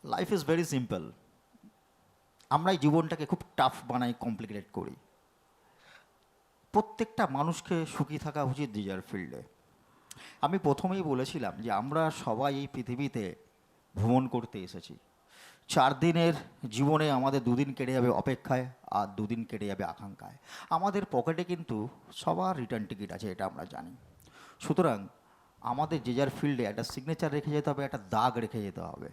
Life is very simple. আমরা এই জীবনটাকে খুব টাফ বানাই, কমপ্লিকেটেড করি। প্রত্যেকটা মানুষকে সুখী থাকা উচিত নিজের ফিল্ডে। আমি প্রথমেই বলেছিলাম যে আমরা সবাই এই পৃথিবীতে ভ্রমণ করতে এসেছি। 4 দিনের জীবনে আমাদের 2 দিন কেটে যাবে অপেক্ষায়, আর 2 দিন কেটে যাবে আকাঙ্ক্ষায়। আমাদের পকেটে কিন্তু সবার রিটার্ন টিকিট আছে, এটা আমরা জানি। সুতরাং আমাদের যে যার ফিল্ডে একটা সিগনেচার রেখে যেতে হবে, একটা দাগ রেখে যেতে হবে।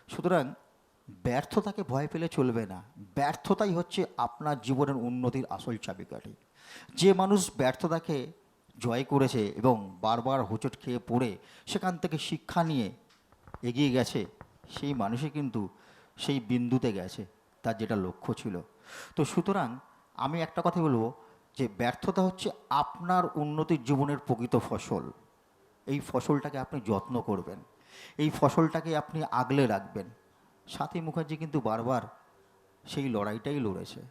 সুতরাং ব্যর্থতাকে ভয় পেলে চলবে না। ব্যর্থতাই হচ্ছে আপনার জীবনের উন্নতির আসল চাবিকাঠি। যে মানুষ ব্যর্থতাকে জয় করেছে এবং বারবার হোঁচট খেয়ে পড়ে সেখান থেকে শিক্ষা নিয়ে এগিয়ে গেছে, সেই মানুষই কিন্তু সেই বিন্দুতে গেছে তার যেটা লক্ষ্য ছিল। তো সুতরাং আমি একটা কথা বলবো যে ব্যর্থতা হচ্ছে আপনার উন্নতির জীবনের প্রকৃত ফসল। এই ফসলটাকে আপনি যত্ন করবেন, এই ফসলটাকে আপনি আগলে রাখবেন। সাথী মুখার্জি কিন্তু বারবার সেই লড়াইটাই লড়েছে।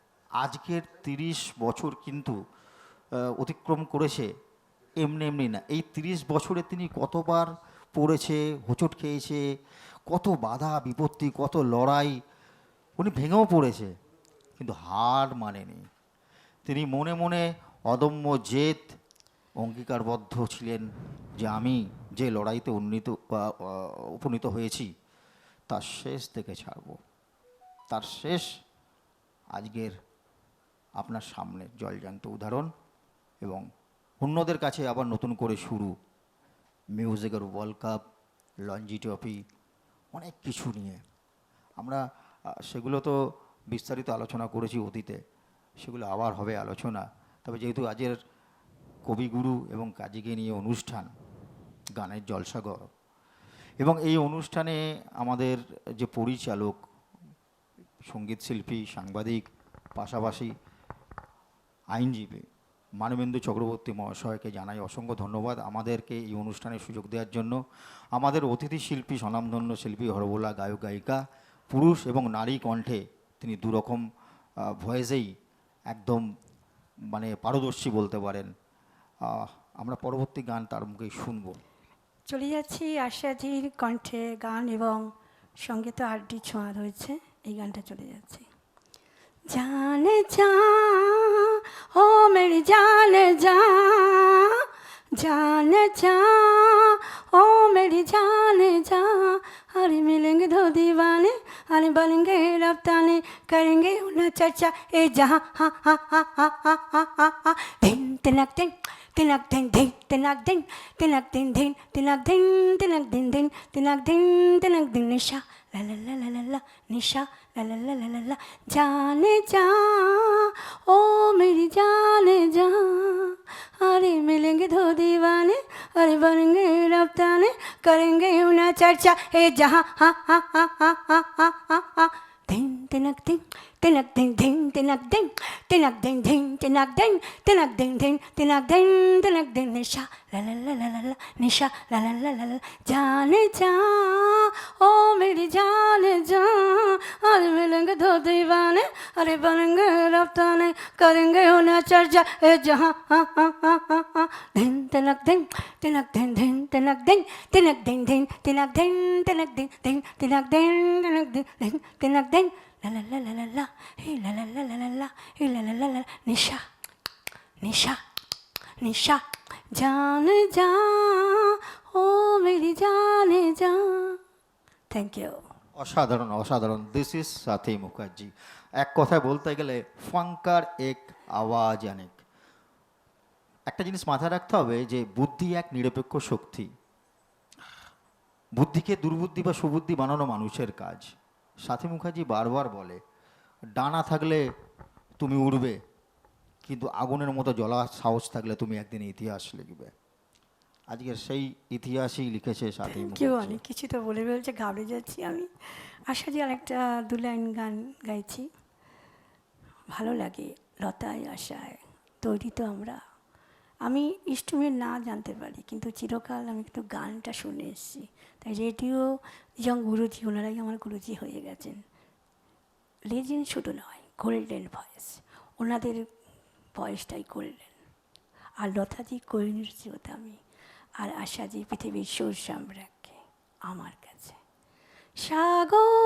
আজকের 30 বছর কিন্তু অতিক্রম করেছে এমনি এমনি না। এই 30 বছরে তিনি কতবার পড়েছে, হোঁচট খেয়েছে, কত বাধা বিপত্তি, কত লড়াই, উনি ভেঙেও পড়েছে কিন্তু হার মানেনি। তিনি মনে মনে অদম্য জেদ অঙ্গীকারবদ্ধ ছিলেন যে আমি যে লড়াইতে উপনীত হয়েছি তার শেষ থেকে ছাড়ব। তার শেষ আজকের আপনার সামনে জলজান্ত উদাহরণ। এবং অন্যদের কাছে আবার নতুন করে শুরু, মিউজিকের ওয়ার্ল্ড কাপ, রঞ্জি ট্রফি, অনেক কিছু নিয়ে আমরা সেগুলো তো বিস্তারিত আলোচনা করেছি অতীতে, সেগুলো আবার হবে আলোচনা। তবে যেহেতু আজকের কবিগুরু এবং কাজীকে নিয়ে অনুষ্ঠান, গানের জলসাঘর, এবং এই অনুষ্ঠানে আমাদের যে পরিচালক, সঙ্গীত শিল্পী, সাংবাদিক, পাশাপাশি আইনজীবী মানবেন্দু চক্রবর্তী মহাশয়কে জানাই অসংখ্য ধন্যবাদ আমাদেরকে এই অনুষ্ঠানের সুযোগ দেওয়ার জন্য। আমাদের অতিথি শিল্পী, স্বনামধন্য শিল্পী হরবোলা গায়ক গায়িকা, পুরুষ এবং নারী কণ্ঠে তিনি দুরকম ভয়েসেই একদম মানে পারদর্শী বলতে পারেন। আমরা পরবর্তী গান তার মুখেই শুনবো। চলে যাচ্ছি আশাজির কণ্ঠে গান এবং সঙ্গীত আরডি ছোঁয়া রয়েছে। এই গানটা চলে যাচ্ছে। জানে যা ও মেরি জানে যা, जाने जा ओ मेरी जाने जा, अरे मिलेंगे दो दीवाने, अरे बनेंगे रफ्ताने, करेंगे उन्हें चर्चा ए जहाँ हा हा हा हा हा हा हा हा। दिन तिनक दिन तिनक दिन दिन तिनक दिन तिनक दिन दिन तिनक दिन तिनक दिन दिन तिनक दिन तिनक दिन निशा ला ला ला ला ला ला निशा ला ला ला ला ला ला। जाने जा ओ मेरी जाने जा, अरे मिलेंगे दो दीवाने, अरे बनेंगे रफ्ताने, करेंगे उन्हें चर्चा ए जहाँ हा हा हा हा हा हा हा हा। दिन तिनक दिन तिनक दिन दिन तिनक दिन तिनक दिन दिन तिनक दिन तिनक दिन दिन तिनक दिन तिनक दिन निशा ला ला ला ला ला निशा ला ला ला ला। जाने जा ओ मेरी जाने जा, अरे मिलेंगे दो दीवाने, अरे बनेंगे रफ्ताने, करेंगे उन्हें चर्चा ए जहाँ हा हा हा हा हा। दिन तिनक दिन तिनक दिन दिन तिनक दिन तिनक दिन दिन तिनक दिन तिनक दिन दिन तिनक दिन तिनक दिन दिन तिनक दिन ला ला ला ला ला ला हे ला ला ला ला ला ला हे ला ला ला ला निशा निशा निशा। जाने जा ओ मेरी जाने जा। Thank you. অসাধারণ অসাধারণ, দিস ইজ সাথী মুখার্জি। এক কথায় বলতে গেলে ফাঙ্কার এক আওয়াজ অনেক। একটা জিনিস মাথায় রাখতে হবে যে বুদ্ধি এক নিরপেক্ষ শক্তি। বুদ্ধিকে দুর্বুদ্ধি বা সুবুদ্ধি বানানো মানুষের কাজ। সাথী মুখার্জি বারবার বলে, ডানা থাকলে তুমি উড়বে, কিন্তু আগুনের মতো জ্বলার সাহস থাকলে তুমি একদিন ইতিহাস লিখবে। আজকের সেই ইতিহাসই লিখেছে সাথী কেউ মুখার্জি। অনেক কিছু তো বলে বলছে, ঘাবড়ে যাচ্ছি আমি। আশা যে আরেকটা 2 লাইন গান গাইছি, ভালো লাগে। লতায় আশায় তৈরি তো আমরা। আমি ইনস্ট্রুমেন্ট না জানতে পারি, কিন্তু চিরকাল আমি কিন্তু গানটা শুনে এসেছি। তাই রেডিও যেমন গুরুজি, ওনারাই আমার গুরুজি হয়ে গেছেন। লেজেন্ড শুধু নয়, গোল্ডেন ভয়েস, ওনাদের ভয়েসটাই গোল্ডেন। আর লতাজি কৈনুরজি হতো আমি, আর আশাজি পৃথিবীর সুর সাম্রাজ্ঞী আমার কাছে। সাগর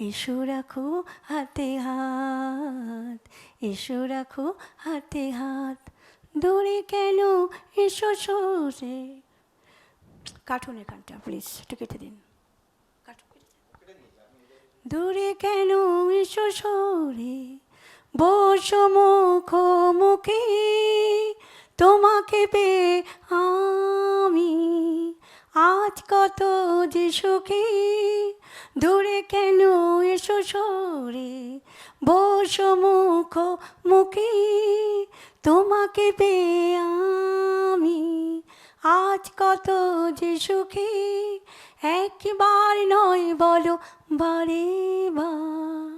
এসো রাখো হাতে হাত, এসো রাখো হাতে হাত, দূরে কেন এসো সরে। কার্টুনের গানটা প্লিজ একটু কেটে দিন। দূরে কেন এসো সরে, বসো মুখোমুখি, তোমাকে পেয়ে আমি আজ কত যে সুখী। দূরে কেন এসো সরে, বসো মুখোমুখি, তোমাকে পেয়ে আমি আজ কত যে সুখী। একবার নয় বলো বারে বার,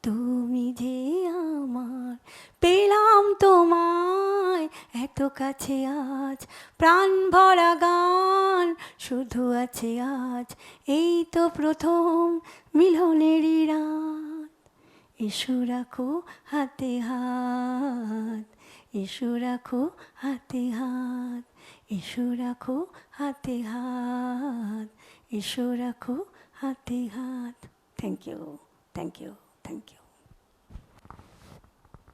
তুমি যে আমার, পেলাম তোমায় এত কাছে আজ, প্রাণ ভরা গান শুধু আছে আজ, এই তো প্রথম মিলনেরই রাত। এসো রাখো হাতে হাত, এসো রাখো হাতে হাত, এসো রাখো হাতে হাত, এসো রাখো হাতে হাত। Thank you, thank you, thank you.